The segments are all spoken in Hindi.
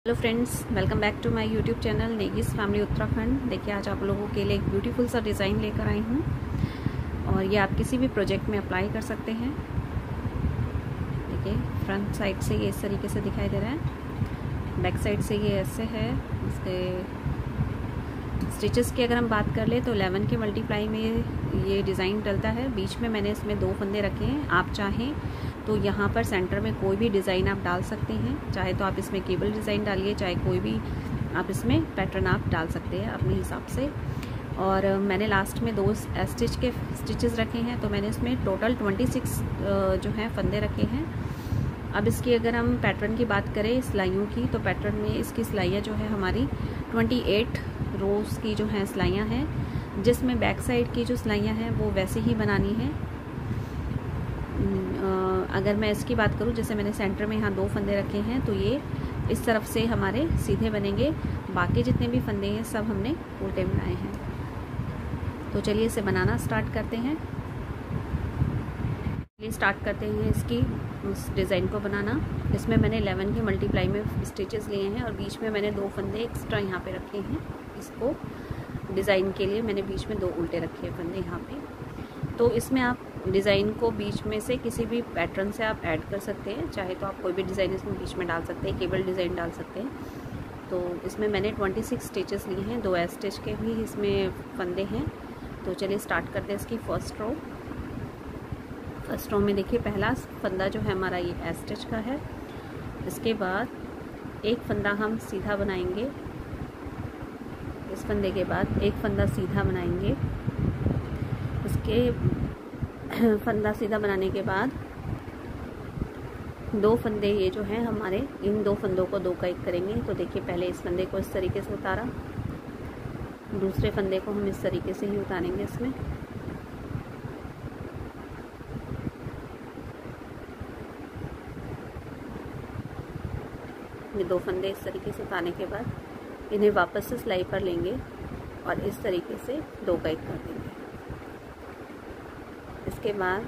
Hello friends, welcome back to my YouTube channel Negi's family Uttarakhand. देखिए, आज आप लोगों के लिए एक ब्यूटीफुल सा डिज़ाइन लेकर आई हूँ और ये आप किसी भी प्रोजेक्ट में अप्लाई कर सकते हैं। देखिए, फ्रंट साइड से ये इस तरीके से दिखाई दे रहा है, बैक साइड से ये ऐसे है। इसके स्टिचेस की अगर हम बात कर ले तो 11 के मल्टीप्लाई में ये डिज़ाइन डलता है। बीच में मैंने इसमें 2 फंदे रखे हैं। आप चाहें तो यहाँ पर सेंटर में कोई भी डिज़ाइन आप डाल सकते हैं। चाहे तो आप इसमें केबल डिज़ाइन डालिए, चाहे कोई भी आप इसमें पैटर्न आप डाल सकते हैं अपने हिसाब से। और मैंने लास्ट में 2 स्टिच के स्टिचेस रखे हैं, तो मैंने इसमें टोटल 26 जो हैं फंदे रखे हैं। अब इसकी अगर हम पैटर्न की बात करें सिलाइयों की, तो पैटर्न में इसकी सिलाइयाँ जो है हमारी 28 रोज़ की जो हैं सिलाइयाँ हैं, जिसमें बैक साइड की जो सिलाइयाँ हैं वो वैसे ही बनानी है। अगर मैं इसकी बात करूं, जैसे मैंने सेंटर में यहाँ 2 फंदे रखे हैं, तो ये इस तरफ से हमारे सीधे बनेंगे। बाकी जितने भी फंदे हैं सब हमने उल्टे बनाए हैं। तो चलिए इसे बनाना स्टार्ट करते हैं। चलिए स्टार्ट करते हैं इसकी उस डिज़ाइन को बनाना। इसमें मैंने 11 के मल्टीप्लाई में स्टिचेस लिए हैं और बीच में मैंने 2 फंदे एक्स्ट्रा यहाँ पे रखे हैं। इसको डिज़ाइन के लिए मैंने बीच में 2 उल्टे रखे हैं फंदे यहाँ पे। तो इसमें आप डिज़ाइन को बीच में से किसी भी पैटर्न से आप ऐड कर सकते हैं। चाहे तो आप कोई भी डिज़ाइन इसमें बीच में डाल सकते हैं, केबल डिज़ाइन डाल सकते हैं। तो इसमें मैंने 26 स्टिचेस लिए हैं, 2 स्टिच के भी इसमें फंदे हैं। तो चलिए स्टार्ट करते हैं इसकी फर्स्ट रो। फर्स्ट रो में देखिए, पहला फंदा जो है हमारा ये स्टिच का है। इसके बाद एक फंदा हम सीधा बनाएंगे। इस फंदे के बाद एक फंदा सीधा बनाएंगे। इसके फंदा सीधा बनाने के बाद 2 फंदे ये जो हैं हमारे, इन 2 फंदों को 2 का 1 करेंगे। तो देखिए, पहले इस फंदे को इस तरीके से उतारा, दूसरे फंदे को हम इस तरीके से ही उतारेंगे इसमें। ये 2 फंदे इस तरीके से उतारने के बाद इन्हें वापस से सिलाई पर लेंगे और इस तरीके से 2 का 1 कर देंगे। इसके बाद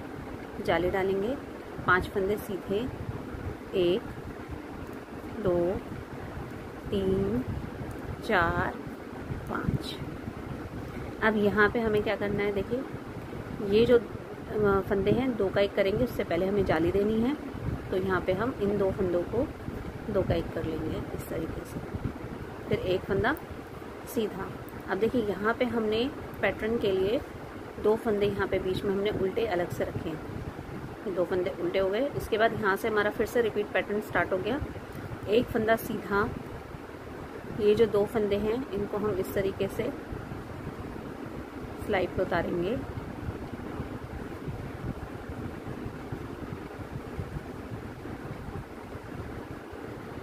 जाली डालेंगे, 5 फंदे सीधे, 1 2 3 4 5। अब यहाँ पे हमें क्या करना है, देखिए ये जो फंदे हैं 2 का 1 करेंगे, उससे पहले हमें जाली देनी है। तो यहाँ पे हम इन 2 फंदों को 2 का 1 कर लेंगे इस तरीके से। फिर एक फंदा सीधा। अब देखिए, यहाँ पे हमने पैटर्न के लिए 2 फंदे यहाँ पे बीच में हमने उल्टे अलग से रखे हैं। 2 फंदे उल्टे हो गए। इसके बाद यहाँ से हमारा फिर से रिपीट पैटर्न स्टार्ट हो गया। एक फंदा सीधा, ये जो 2 फंदे हैं इनको हम इस तरीके से सिलाई पे उतारेंगे।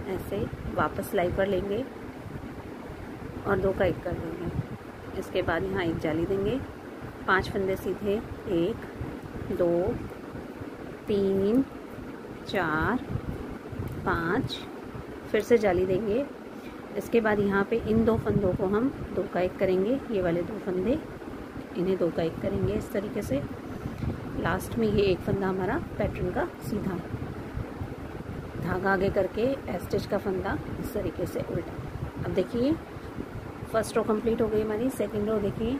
ऐसे वापस सिलाई पर लेंगे और 2 का 1 कर देंगे। इसके बाद यहाँ एक जाली देंगे, 5 फंदे सीधे, 1 2 3 4 5। फिर से जाली देंगे। इसके बाद यहाँ पे इन 2 फंदों को हम 2 का 1 करेंगे। ये वाले 2 फंदे, इन्हें 2 का 1 करेंगे इस तरीके से। लास्ट में ये एक फंदा हमारा पैटर्न का सीधा, धागा आगे करके स्टिच का फंदा इस तरीके से उल्टा। अब देखिए, फर्स्ट रो कंप्लीट हो गई हमारी। सेकंड रो देखिए,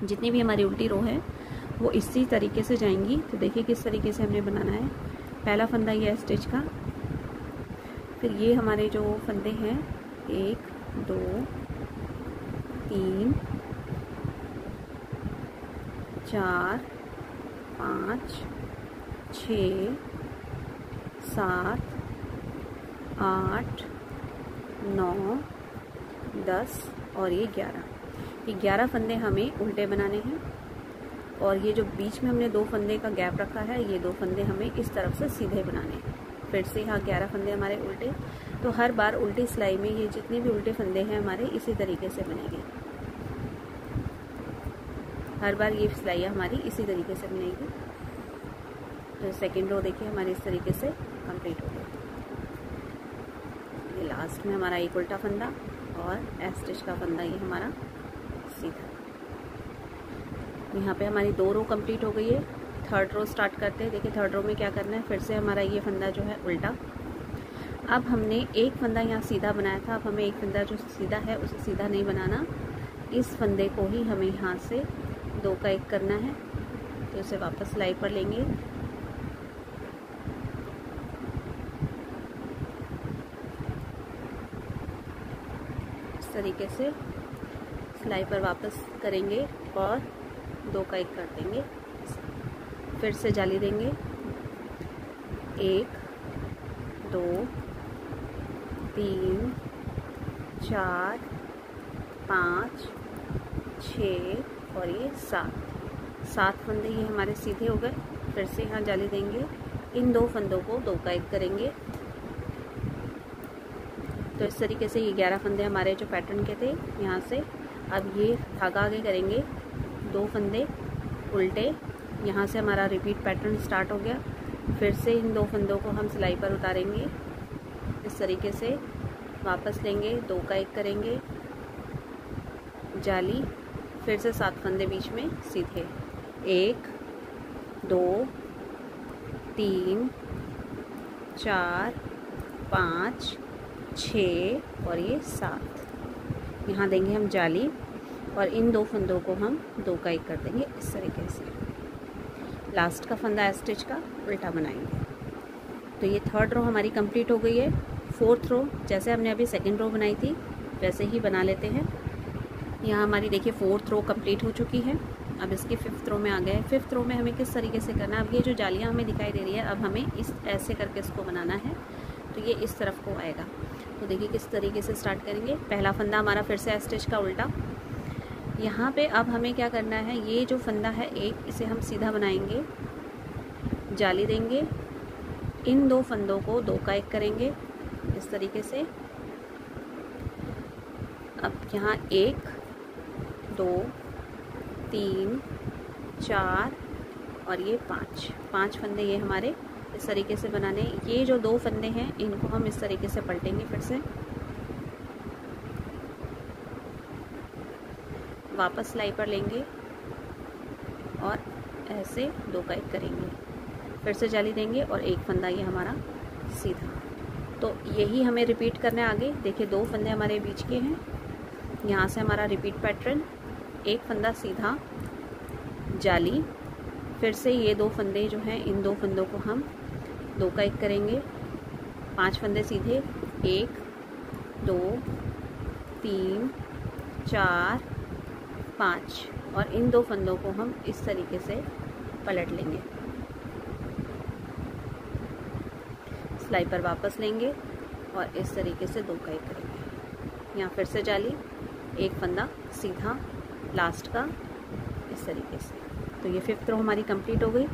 जितनी भी हमारी उल्टी रो है वो इसी तरीके से जाएंगी। तो देखिए किस तरीके से हमने बनाना है। पहला फंदा ये है स्टिच का, फिर ये हमारे जो फंदे हैं 1 2 3 4 5 6 7 8 9 10 और ये 11। ये 11 फंदे हमें उल्टे बनाने हैं। और ये जो बीच में हमने 2 फंदे का गैप रखा है, ये 2 फंदे हमें इस तरफ से सीधे बनाने हैं। फिर से यहाँ 11 फंदे हमारे उल्टे। तो हर बार उल्टी सिलाई में ये जितने भी उल्टे फंदे हैं हमारे इसी तरीके से बनेंगे। हर बार ये सिलाइयाँ हमारी इसी तरीके से बनेगी। तो सेकेंड रो देखिए हमारी इस तरीके से कंप्लीट हो गई। ये लास्ट में हमारा एक उल्टा फंदा और स्टिच का फंदा ये हमारा सीधा। यहाँ पे हमारी 2 रो कंप्लीट हो गई है। थर्ड रो स्टार्ट करते हैं। देखिए थर्ड रो में क्या करना है, फिर से हमारा ये फंदा जो है उल्टा, अब हमने एक फंदा यहाँ सीधा बनाया था, अब हमें एक फंदा जो सीधा है उसे सीधा नहीं बनाना, इस फंदे को ही हमें यहाँ से 2 का 1 करना है। तो इसे वापस सिलाई पर लेंगे, इस तरीके से सिलाई पर वापस करेंगे और 2 का 1 कर देंगे। फिर से जाली देंगे, 1 2 3 4 5 6 और ये 7 फंदे ये हमारे सीधे हो गए। फिर से यहाँ जाली देंगे, इन 2 फंदों को 2 का 1 करेंगे। तो इस तरीके से ये 11 फंदे हमारे जो पैटर्न के थे यहाँ से। अब ये धागा आगे करेंगे, 2 फंदे उल्टे, यहाँ से हमारा रिपीट पैटर्न स्टार्ट हो गया। फिर से इन 2 फंदों को हम सिलाई पर उतारेंगे, इस तरीके से वापस लेंगे, 2 का 1 करेंगे, जाली, फिर से 7 फंदे बीच में सीधे, 1 2 3 4 5 6 और ये 7। यहाँ देंगे हम जाली और इन 2 फंदों को हम 2 का 1 कर देंगे इस तरीके से। लास्ट का फंदा स्टिच का उल्टा बनाएंगे। तो ये 3rd रो हमारी कंप्लीट हो गई है। 4th रो जैसे हमने अभी 2nd रो बनाई थी वैसे ही बना लेते हैं। यहाँ हमारी देखिए 4th रो कंप्लीट हो चुकी है। अब इसकी 5th रो में आ गए। 5th रो में हमें किस तरीके से करना है, अब ये जो जालियाँ हमें दिखाई दे रही है, अब हमें इस ऐसे करके इसको बनाना है। तो ये इस तरफ को आएगा। तो देखिए किस तरीके से स्टार्ट करेंगे। पहला फंदा हमारा फिर से स्टिच का उल्टा। यहाँ पे अब हमें क्या करना है, ये जो फंदा है एक, इसे हम सीधा बनाएंगे, जाली देंगे, इन 2 फंदों को 2 का 1 करेंगे इस तरीके से। अब यहाँ 1 2 3 4 और ये 5 फंदे ये हमारे इस तरीके से बनाने। ये जो 2 फंदे हैं इनको हम इस तरीके से पलटेंगे, फिर से वापस सिलाई पर लेंगे और ऐसे 2 का 1 करेंगे, फिर से जाली देंगे और एक फंदा ये हमारा सीधा। तो यही हमें रिपीट करना है आगे। देखिए 2 फंदे हमारे बीच के हैं, यहाँ से हमारा रिपीट पैटर्न, एक फंदा सीधा, जाली, फिर से ये 2 फंदे जो हैं इन 2 फंदों को हम 2 का 1 करेंगे, 5 फंदे सीधे, 1 2 3 4 5 और इन 2 फंदों को हम इस तरीके से पलट लेंगे, सिलाई पर वापस लेंगे और इस तरीके से 2 का 1 करेंगे। यहाँ फिर से जाली, एक फंदा सीधा लास्ट का इस तरीके से। तो ये 5th रो हमारी कंप्लीट हो गई।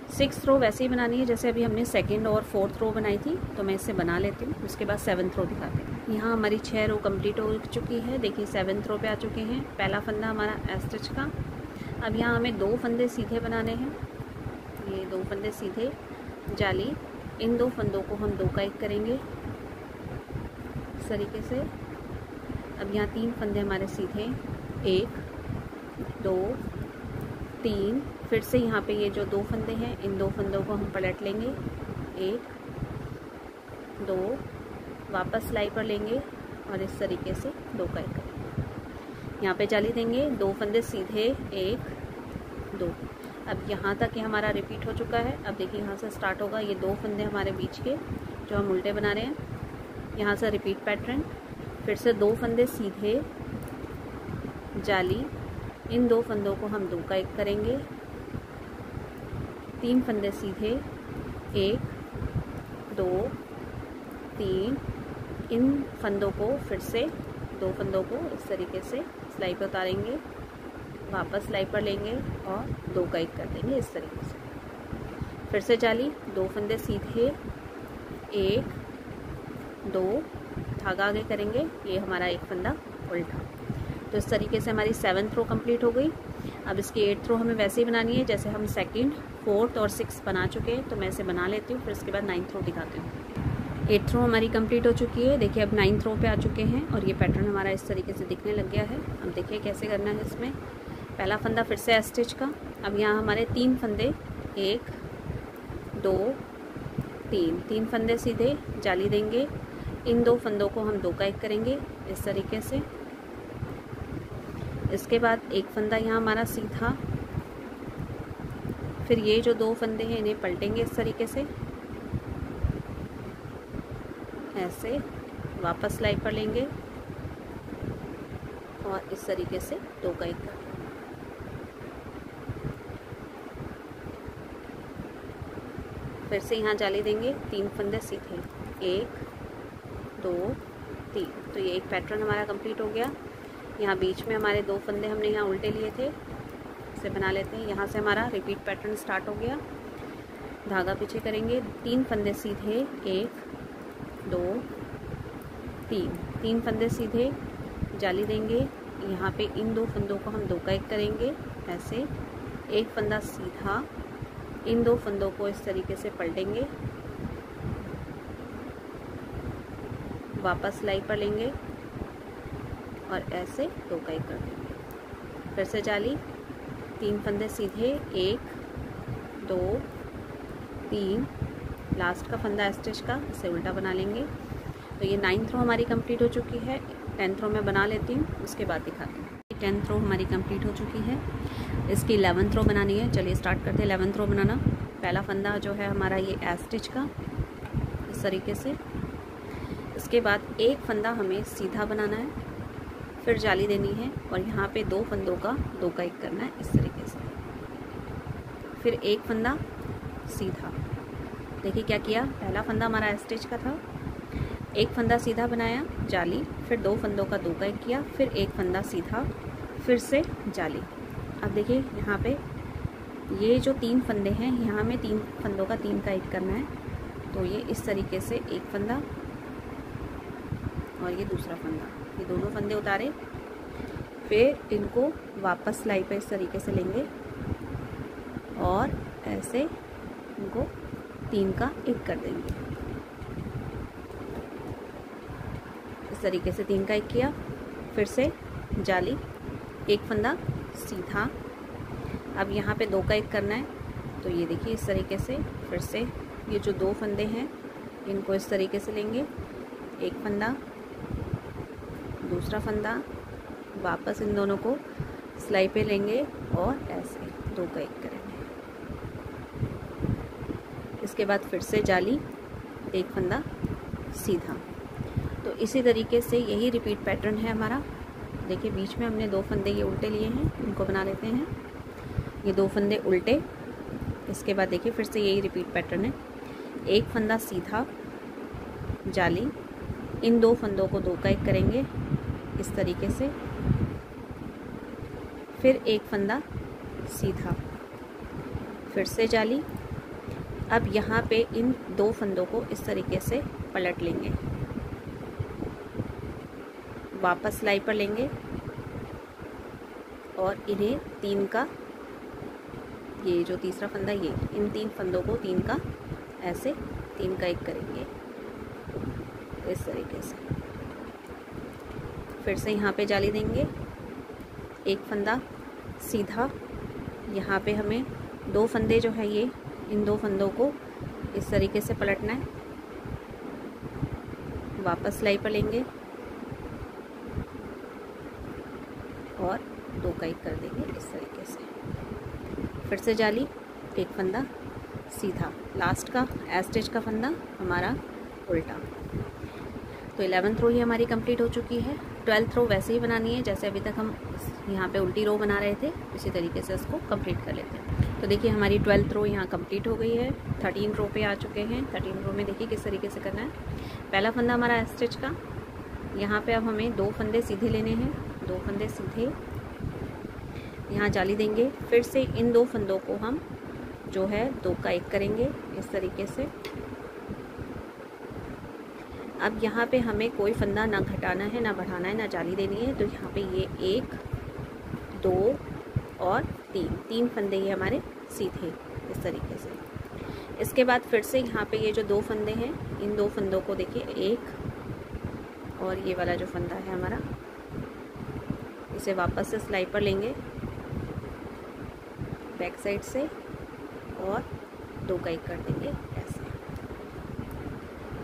6th रो वैसे ही बनानी है जैसे अभी हमने 2nd और 4th रो बनाई थी। तो मैं इसे बना लेती हूँ, उसके बाद 7th रो दिखाती हूँ। यहाँ हमारी 6 रो कंप्लीट हो चुकी है। देखिए 7th रो पे आ चुके हैं। पहला फंदा हमारा स्टिच का। अब यहाँ हमें 2 फंदे सीधे बनाने हैं, ये 2 फंदे सीधे, जाली, इन 2 फंदों को हम 2 का 1 करेंगे इस तरीके से। अब यहाँ 3 फंदे हमारे सीधे, 1 2 3, फिर से यहाँ पे ये जो 2 फंदे हैं इन 2 फंदों को हम पलट लेंगे, 1 2, वापस सिलाई पर लेंगे और इस तरीके से 2 का 1 करेंगे। यहाँ पे जाली देंगे, 2 फंदे सीधे, 1 2। अब यहाँ तक ये हमारा रिपीट हो चुका है। अब देखिए यहाँ से स्टार्ट होगा, ये 2 फंदे हमारे बीच के जो हम उल्टे बना रहे हैं। यहाँ से रिपीट पैटर्न, फिर से 2 फंदे सीधे, जाली, इन 2 फंदों को हम 2 का 1 करेंगे, 3 फंदे सीधे, 1 2 3, इन फंदों को फिर से 2 फंदों को इस तरीके से सिलाई पर उतारेंगे, वापस सिलाई पर लेंगे और 2 का 1 कर देंगे इस तरीके से। फिर से जाली, 2 फंदे सीधे, 1 2, धागा आगे करेंगे, ये हमारा एक फंदा उल्टा। तो इस तरीके से हमारी 7th रो कंप्लीट हो गई। अब इसकी 8th रो हमें वैसे ही बनानी है जैसे हम 2nd 4th और 6th बना चुके हैं। तो मैं इसे बना लेती हूँ, फिर उसके बाद 9th रो दिखाती हूँ। 8th रो हमारी कंप्लीट हो चुकी है। देखिए अब 9th रो पे आ चुके हैं और ये पैटर्न हमारा इस तरीके से दिखने लग गया है। अब देखिए कैसे करना है इसमें। पहला फंदा फिर से स्टिच का। अब यहाँ हमारे 3 फंदे, 1 2 तीन फंदे सीधे जाली देंगे। इन 2 फंदों को हम 2 का 1 करेंगे इस तरीके से। इसके बाद एक फंदा यहाँ हमारा सीधा, फिर ये जो 2 फंदे हैं इन्हें पलटेंगे इस तरीके से, ऐसे वापस सिलाई पर लेंगे और इस तरीके से 2 का 1 कर देंगे। फिर से यहाँ जाली देंगे, 3 फंदे सीधे, 1 2 3। तो ये एक पैटर्न हमारा कंप्लीट हो गया। यहाँ बीच में हमारे 2 फंदे हमने यहाँ उल्टे लिए थे, इसे बना लेते हैं। यहाँ से हमारा रिपीट पैटर्न स्टार्ट हो गया। धागा पीछे करेंगे, 3 फंदे सीधे, 1 2 3, 3 फंदे सीधे जाली देंगे। यहाँ पे इन 2 फंदों को हम 2 का 1 करेंगे ऐसे। एक फंदा सीधा, इन 2 फंदों को इस तरीके से पलटेंगे, वापस सिलाई पर लेंगे और ऐसे 2 का 1 कर देंगे। फिर से जाली, 3 फंदे सीधे, 1 2 3, लास्ट का फंदा स्टिच का, इसे उल्टा बना लेंगे। तो ये 9th रो हमारी कंप्लीट हो चुकी है। 10th रो मैं बना लेती हूँ, उसके बाद दिखाती हूँ। 10th रो हमारी कंप्लीट हो चुकी है। इसकी 11th रो बनानी है। चलिए स्टार्ट करते हैं 11th रो बनाना। पहला फंदा जो है हमारा ये स्टिच का, इस तरीके से। इसके बाद एक फंदा हमें सीधा बनाना है, फिर जाली देनी है और यहाँ पे 2 फंदों का 2 का 1 करना है इस तरीके से। फिर एक फंदा सीधा, देखिए क्या किया, पहला फंदा हमारा स्टिच का था, एक फंदा सीधा बनाया, जाली, फिर 2 फंदों का 2 का 1 किया, फिर एक फंदा सीधा, फिर से जाली। अब देखिए यहाँ पे ये जो 3 फंदे हैं, यहाँ में 3 फंदों का 3 का 1 करना है। तो ये इस तरीके से एक फंदा और ये दूसरा फंदा, ये दोनों फंदे उतारे, फिर इनको वापस सिलाई पे इस तरीके से लेंगे और ऐसे इनको 3 का 1 कर देंगे। इस तरीके से 3 का 1 किया, फिर से जाली, एक फंदा सीधा। अब यहाँ पे 2 का 1 करना है, तो ये देखिए इस तरीके से। फिर से ये जो 2 फंदे हैं इनको इस तरीके से लेंगे, एक फंदा, दूसरा फंदा, वापस इन दोनों को सिलाई पे लेंगे और ऐसे 2 का 1 करेंगे। इसके बाद फिर से जाली, एक फंदा सीधा। तो इसी तरीके से यही रिपीट पैटर्न है हमारा। देखिए बीच में हमने 2 फंदे ये उल्टे लिए हैं, इनको बना लेते हैं। ये 2 फंदे उल्टे, इसके बाद देखिए फिर से यही रिपीट पैटर्न है। एक फंदा सीधा, जाली, इन 2 फंदों को 2 का 1 करेंगे इस तरीके से। फिर एक फंदा सीधा, फिर से जाली। अब यहाँ पे इन 2 फंदों को इस तरीके से पलट लेंगे, वापस सिलाई पर लेंगे और इन्हें 3 का, ये जो तीसरा फंदा, ये इन 3 फंदों को 3 का ऐसे 3 का 1 करेंगे इस तरीके से। फिर से यहाँ पे जाली देंगे, एक फंदा सीधा, यहाँ पे हमें 2 फंदे जो है ये, इन 2 फंदों को इस तरीके से पलटना है, वापस सिलाई पर लेंगे और 2 का 1 कर देंगे इस तरीके से। फिर से जाली, एक फंदा सीधा, लास्ट का स्टिच का फंदा हमारा उल्टा। तो 11th रो ही हमारी कंप्लीट हो चुकी है। 12th रो वैसे ही बनानी है जैसे अभी तक हम यहाँ पे उल्टी रो बना रहे थे, इसी तरीके से इसको कंप्लीट कर लेते हैं। तो देखिए हमारी 12th रो यहाँ कंप्लीट हो गई है। 13 रो पे आ चुके हैं। 13 रो में देखिए किस तरीके से करना है। पहला फंदा हमारा स्टिच का, यहाँ पे अब हमें 2 फंदे सीधे लेने हैं, 2 फंदे सीधे, यहाँ जाली देंगे। फिर से इन 2 फंदों को हम जो है 2 का 1 करेंगे इस तरीके से। अब यहाँ पे हमें कोई फंदा ना घटाना है, ना बढ़ाना है, ना जाली देनी है। तो यहाँ पे ये 1 2 और 3 फंदे ये हमारे सीधे इस तरीके से। इसके बाद फिर से यहाँ पे ये जो 2 फंदे हैं, इन 2 फंदों को देखिए, 1 और ये वाला जो फंदा है हमारा, इसे वापस से सिलाई पर लेंगे बैक साइड से और 2 का 1 कर देंगे ऐसे।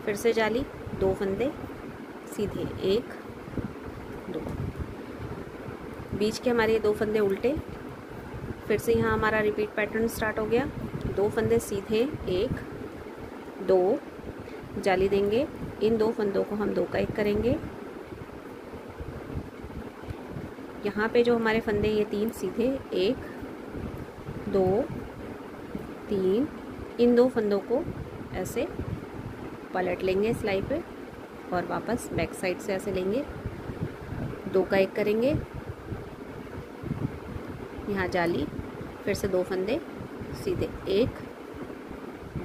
फिर से जाली, 2 फंदे सीधे, 1 2, बीच के हमारे 2 फंदे उल्टे, फिर से यहाँ हमारा रिपीट पैटर्न स्टार्ट हो गया। 2 फंदे सीधे, 1 2, जाली देंगे, इन 2 फंदों को हम 2 का 1 करेंगे। यहाँ पे जो हमारे फंदे ये 3 सीधे, 1 2 3, इन 2 फंदों को ऐसे पलट लेंगे सिलाई पे और वापस बैक साइड से ऐसे लेंगे, 2 का 1 करेंगे। यहाँ जाली, फिर से 2 फंदे सीधे, 1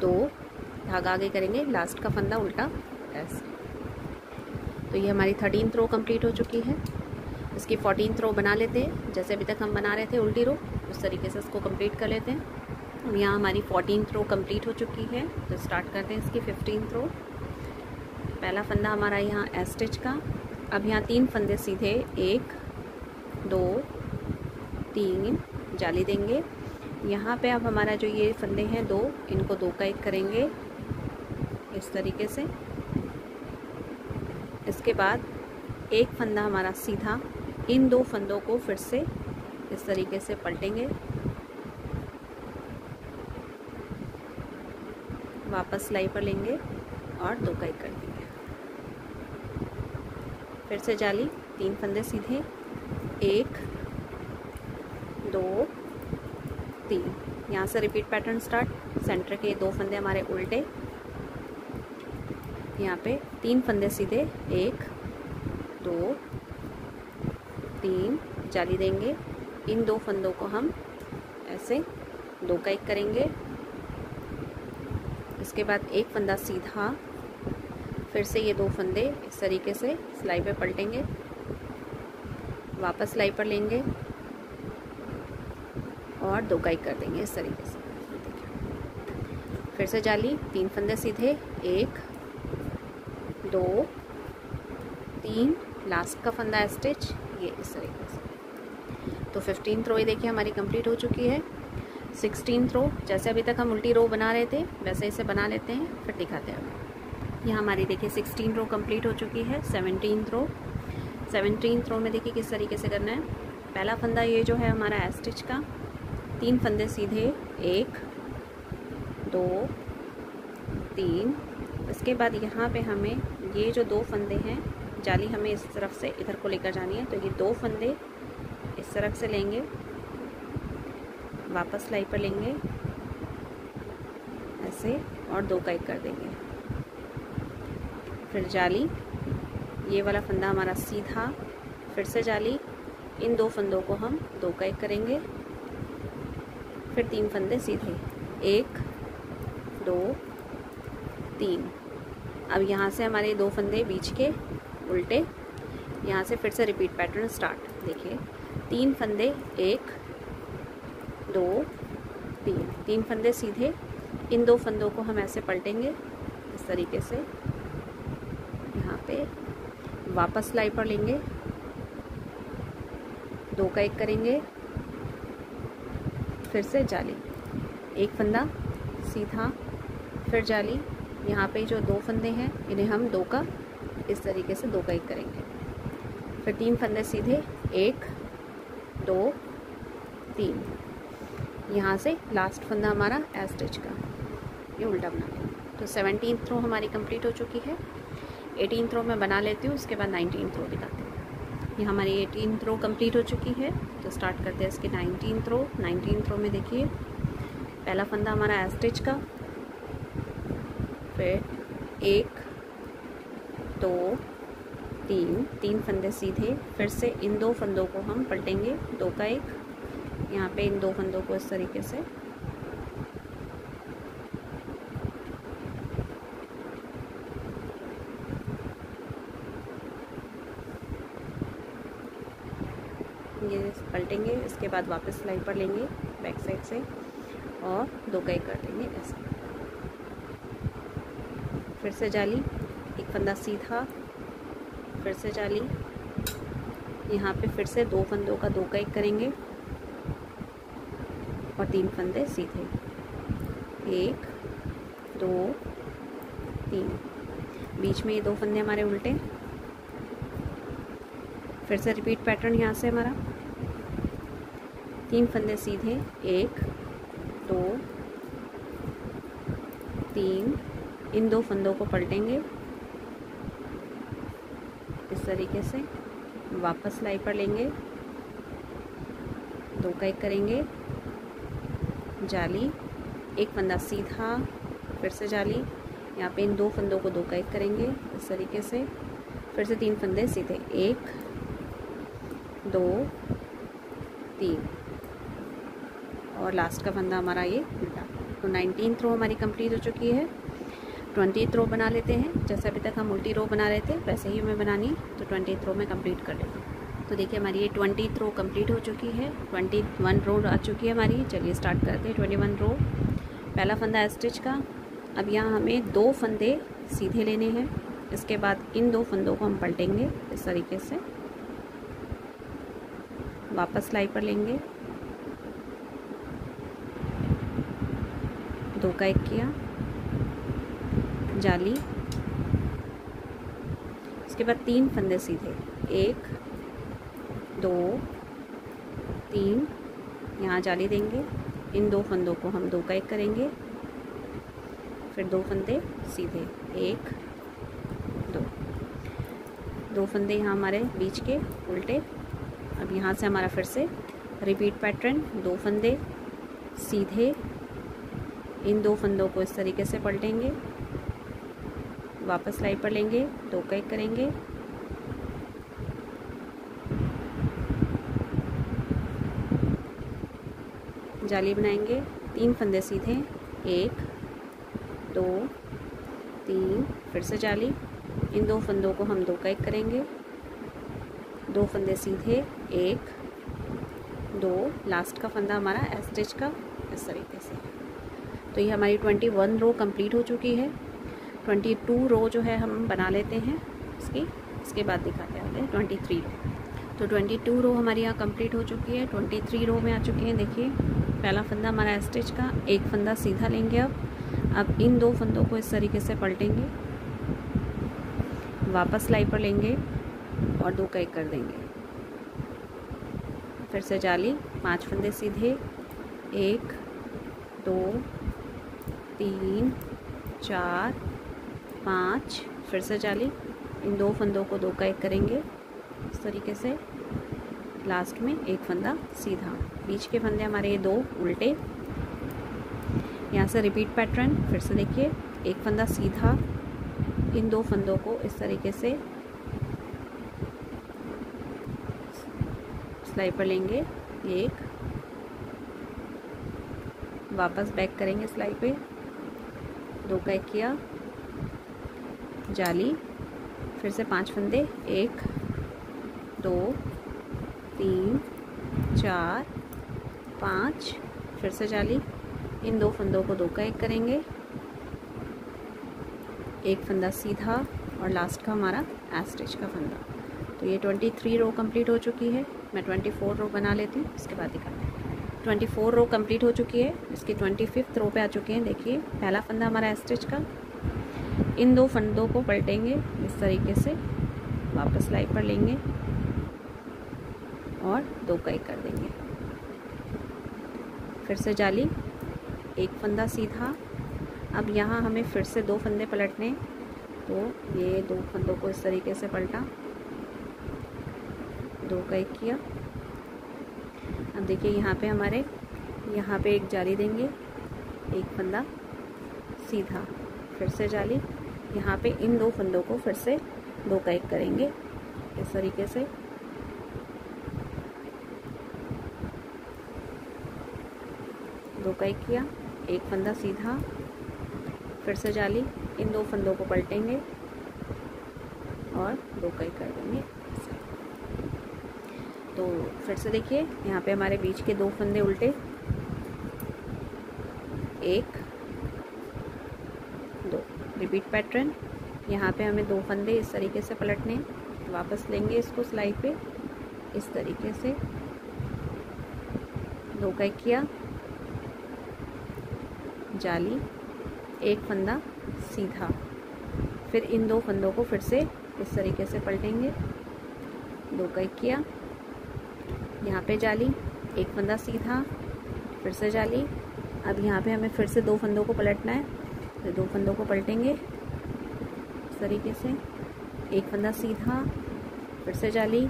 2, धागा आगे करेंगे, लास्ट का फंदा उल्टा ऐसे। तो ये हमारी 13th रो कंप्लीट हो चुकी है। इसकी 14th रो बना लेते हैं, जैसे अभी तक हम बना रहे थे उल्टी रो, उस तरीके से इसको कंप्लीट कर लेते हैं। यहाँ हमारी 14th रो कंप्लीट हो चुकी है, तो स्टार्ट करते हैं इसकी 15th रो। पहला फंदा हमारा यहाँ एस स्टिच का। अब यहाँ 3 फंदे सीधे, 1 2 3, जाली देंगे। यहाँ पे अब हमारा जो ये फंदे हैं 2, इनको 2 का 1 करेंगे इस तरीके से। इसके बाद एक फंदा हमारा सीधा, इन 2 फंदों को फिर से इस तरीके से पलटेंगे, वापस सिलाई पर लेंगे और 2 का 1 कर देंगे। फिर से जाली, 3 फंदे सीधे, 1 2 3, यहाँ से रिपीट पैटर्न स्टार्ट। सेंटर के 2 फंदे हमारे उल्टे, यहाँ पे 3 फंदे सीधे, 1 2 3, जाली देंगे, इन 2 फंदों को हम ऐसे 2 का 1 करेंगे। इसके बाद एक फंदा सीधा, फिर से ये 2 फंदे इस तरीके से सिलाई पे पलटेंगे, वापस सिलाई पर लेंगे और 2 का 1 कर देंगे इस तरीके से। फिर से जाली, 3 फंदे सीधे, 1 2 3, लास्ट का फंदा स्टिच, ये इस तरीके से। तो 15th रो ये देखिए हमारी कंप्लीट हो चुकी है। 16th रो, जैसे अभी तक हम उल्टी रो बना रहे थे वैसे इसे बना लेते हैं, फिर दिखाते हैं। यहाँ हमारी देखिए 16 रो कंप्लीट हो चुकी है। 17th रो, 17th रो में देखिए किस तरीके से करना है। पहला फंदा ये जो है हमारा स्टिच का, 3 फंदे सीधे, 1 2 3। इसके बाद यहाँ पे हमें ये जो 2 फंदे हैं, जाली हमें इस तरफ से इधर को लेकर जानी है, तो ये 2 फंदे इस तरफ से लेंगे, वापस सिलाई पर लेंगे ऐसे और 2 का 1 कर देंगे। फिर जाली, ये वाला फंदा हमारा सीधा, फिर से जाली, इन 2 फंदों को हम 2 का 1 करेंगे। फिर 3 फंदे सीधे, 1 2 3। अब यहाँ से हमारे 2 फंदे बीच के उल्टे, यहाँ से फिर से रिपीट पैटर्न स्टार्ट। देखिए 3 फंदे, 1 2 3, 3 फंदे सीधे, इन 2 फंदों को हम ऐसे पलटेंगे इस तरीके से, यहाँ पे वापस सिलाई पर लेंगे, 2 का 1 करेंगे। फिर से जाली, एक फंदा सीधा, फिर जाली, यहाँ पे जो 2 फंदे हैं इन्हें हम 2 का इस तरीके से 2 का 1 करेंगे। फिर 3 फंदे सीधे, 1 2 3, यहाँ से लास्ट फंदा हमारा एस स्टिच का, ये उल्टा बना लेंगे। तो 17th रो हमारी कंप्लीट हो चुकी है। 18th रो मैं बना लेती हूँ, उसके बाद 19th रो दिखाती हूँ। ये हमारी 18th रो कंप्लीट हो चुकी है, तो स्टार्ट करते हैं इसके 19th रो। 19th रो में देखिए पहला फंदा हमारा एस स्टिच का, फिर 1 2 3, 3 फंदे सीधे, फिर से इन 2 फंदों को हम पलटेंगे, 2 का 1, यहाँ पे इन 2 फंदों को इस तरीके से ये पलटेंगे। इसके बाद वापस सिलाई पर लेंगे बैक साइड से और 2 का 1 कर देंगे ऐसे। फिर से जाली, एक फंदा सीधा, फिर से जाली, यहाँ पे फिर से 2 फंदों का 2 का 1 करेंगे और 3 फंदे सीधे, 1 2 3। बीच में ये 2 फंदे हमारे उल्टे, फिर से रिपीट पैटर्न यहाँ से हमारा 3 फंदे सीधे, 1 2 3, इन 2 फंदों को पलटेंगे इस तरीके से, वापस सिलाई पर लेंगे, 2 का 1 करेंगे, जाली, एक फंदा सीधा, फिर से जाली, यहाँ पे इन 2 फंदों को 2 का 1 करेंगे इस तरीके से, फिर से 3 फंदे सीधे, 1 2 3 और लास्ट का फंदा हमारा ये उल्टा। तो 19th रो हमारी कंप्लीट हो चुकी है। 20th रो बना लेते हैं, जैसे अभी तक हम उल्टी रो बना रहे थे वैसे ही हमें बनानी है। तो 20th रो में कंप्लीट कर लेते हैं। तो देखिए हमारी ये 20th रो कंप्लीट हो चुकी है, 21 रो आ चुकी है हमारी। चलिए स्टार्ट करते हैं 21 रो। पहला फंदा स्टिच का, अब यहाँ हमें 2 फंदे सीधे लेने हैं, इसके बाद इन 2 फंदों को हम पलटेंगे इस तरीके से, वापस सिलाई पर लेंगे, 2 का 1 किया, जाली, इसके बाद 3 फंदे सीधे, 1 2 3, यहाँ जाली देंगे, इन 2 फंदों को हम 2 का 1 करेंगे, फिर 2 फंदे सीधे, 1 2 फंदे यहाँ हमारे बीच के उल्टे। अब यहाँ से हमारा फिर से रिपीट पैटर्न, 2 फंदे सीधे, इन 2 फंदों को इस तरीके से पलटेंगे, वापस सिलाई पर लेंगे, 2 का 1 करेंगे, जाली बनाएंगे, 3 फंदे सीधे, 1 2 3, फिर से जाली, इन 2 फंदों को हम 2 का 1 करेंगे, 2 फंदे सीधे, 1 2, लास्ट का फंदा हमारा स्टिच का इस तरीके से। तो ये हमारी 21 रो कंप्लीट हो चुकी है। 22 रो जो है हम बना लेते हैं इसके बाद दिखाते हैं 23 रो। तो 22 रो हमारी यहाँ कंप्लीट हो चुकी है। 23 रो में आ चुके हैं। देखिए पहला फंदा हमारा स्टिच का, एक फंदा सीधा लेंगे, अब इन 2 फंदों को इस तरीके से पलटेंगे, वापस सिलाई पर लेंगे और 2 का 1 कर देंगे, फिर से जाली, 5 फंदे सीधे, 1 2 3 4 5, फिर से जाली, इन 2 फंदों को 2 का 1 करेंगे इस तरीके से, लास्ट में एक फंदा सीधा, बीच के फंदे हमारे ये 2 उल्टे। यहाँ से रिपीट पैटर्न फिर से देखिए, एक फंदा सीधा, इन 2 फंदों को इस तरीके से सिलाई पर लेंगे, 1, वापस बैक करेंगे सिलाई पे, 2 का 1 किया, जाली, फिर से 5 फंदे, 1 2 3 4 5, फिर से जाली, इन 2 फंदों को 2 का 1 करेंगे, एक फंदा सीधा और लास्ट का हमारा स्टिच का फंदा। तो ये 23 रो कंप्लीट हो चुकी है। मैं 24 रो बना लेती हूँ, इसके बाद दिखाते हैं। 24 रो कंप्लीट हो चुकी है, इसकी 25th रो पे आ चुके हैं। देखिए पहला फंदा हमारा स्टिच का, इन 2 फंदों को पलटेंगे इस तरीके से, वापस सिलाई पर लेंगे और 2 का 1 कर देंगे, फिर से जाली, एक फंदा सीधा। अब यहाँ हमें फिर से 2 फंदे पलटने, तो ये 2 फंदों को इस तरीके से पलटा, 2 का 1 किया। अब देखिए यहाँ पे हमारे यहाँ पे एक जाली देंगे, एक फंदा सीधा, फिर से जाली, यहाँ पे इन 2 फंदों को फिर से 2 का 1 करेंगे इस तरीके से, 2 का 1 किया, एक फंदा सीधा, फिर से जाली, इन 2 फंदों को पलटेंगे और 2 का 1 कर देंगे। तो फिर से देखिए यहाँ पे हमारे बीच के 2 फंदे उल्टे, 1 2, रिपीट पैटर्न। यहाँ पे हमें 2 फंदे इस तरीके से पलटने, वापस लेंगे इसको सिलाई पे इस तरीके से, 2 का 1 किया, जाली, एक फंदा सीधा, फिर इन 2 फंदों को फिर से इस तरीके से पलटेंगे, 2 का 1 किया, यहाँ पे जाली, एक फंदा सीधा, फिर से जाली। अब यहाँ पे हमें फिर से 2 फंदों को पलटना है, तो 2 फंदों को पलटेंगे इस तरीके से, एक फंदा सीधा, फिर से जाली,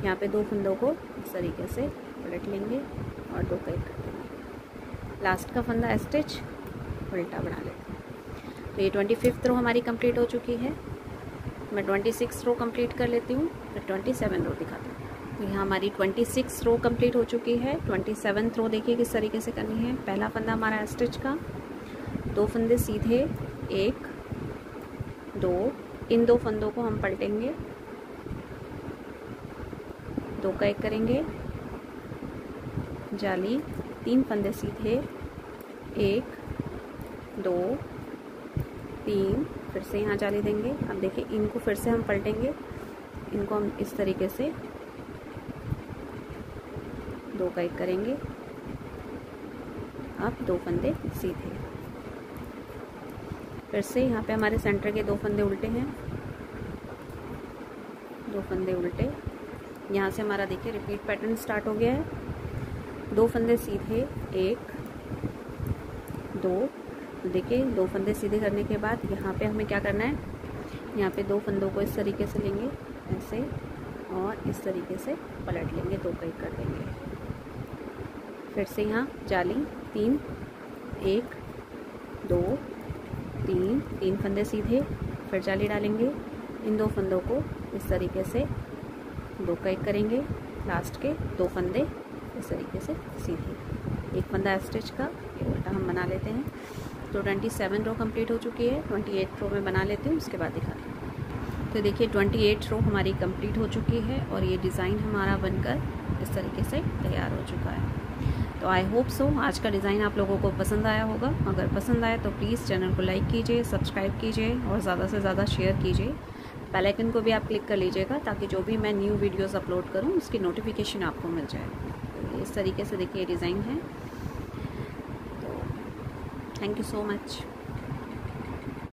यहाँ पे 2 फंदों को इस तरीके से पलट लेंगे और 2 का 1 कर देंगे। लास्ट का फंदा स्टिच उल्टा बना लेते हैं। तो ये 25th रो हमारी कंप्लीट हो चुकी है। मैं 26 रो कंप्लीट कर लेती हूँ, फिर 27 रो दिखाती हूँ। तो यहाँ हमारी 26 रो कंप्लीट हो चुकी है। 27th रो देखिए किस तरीके से करनी है। पहला फंदा हमारा स्टिच का, 2 फंदे सीधे, 1 2, इन 2 फंदों को हम पलटेंगे, 2 का 1 करेंगे, जाली, 3 फंदे सीधे, 1 2 3, फिर से यहाँ जाली देंगे। अब देखिए इनको फिर से हम पलटेंगे, इनको हम इस तरीके से 2 का 1 करेंगे। अब 2 फंदे सीधे, फिर से यहाँ पे हमारे सेंटर के 2 फंदे उल्टे हैं, 2 फंदे उल्टे। यहाँ से हमारा देखिए रिपीट पैटर्न स्टार्ट हो गया है। 2 फंदे सीधे, 1 2, देखिए 2 फंदे सीधे करने के बाद यहाँ पे हमें क्या करना है, यहाँ पे 2 फंदों को इस तरीके से लेंगे ऐसे और इस तरीके से पलट लेंगे, 2 का 1 कर देंगे। फिर से यहाँ जाली, 3 1 2 3 फंदे सीधे, फिर जाली डालेंगे, इन 2 फंदों को इस तरीके से 2 का 1 करेंगे, लास्ट के 2 फंदे इस तरीके से सीधे, एक फंदा स्टिच का ये उल्टा हम बना लेते हैं। तो 27 रो कंप्लीट हो चुकी है। 28 रो में बना लेती हूँ, उसके बाद दिखाती हूँ। तो देखिए 28 रो हमारी कंप्लीट हो चुकी है और ये डिज़ाइन हमारा बनकर इस तरीके से तैयार हो चुका है। तो आई होप सो आज का डिज़ाइन आप लोगों को पसंद आया होगा। अगर पसंद आए तो प्लीज़ चैनल को लाइक कीजिए, सब्सक्राइब कीजिए और ज़्यादा से ज़्यादा शेयर कीजिए। बेल आइकन को भी आप क्लिक कर लीजिएगा ताकि जो भी मैं न्यू वीडियोस अपलोड करूं उसकी नोटिफिकेशन आपको मिल जाए। तो इस तरीके से देखिए डिज़ाइन है। तो थैंक यू सो मच।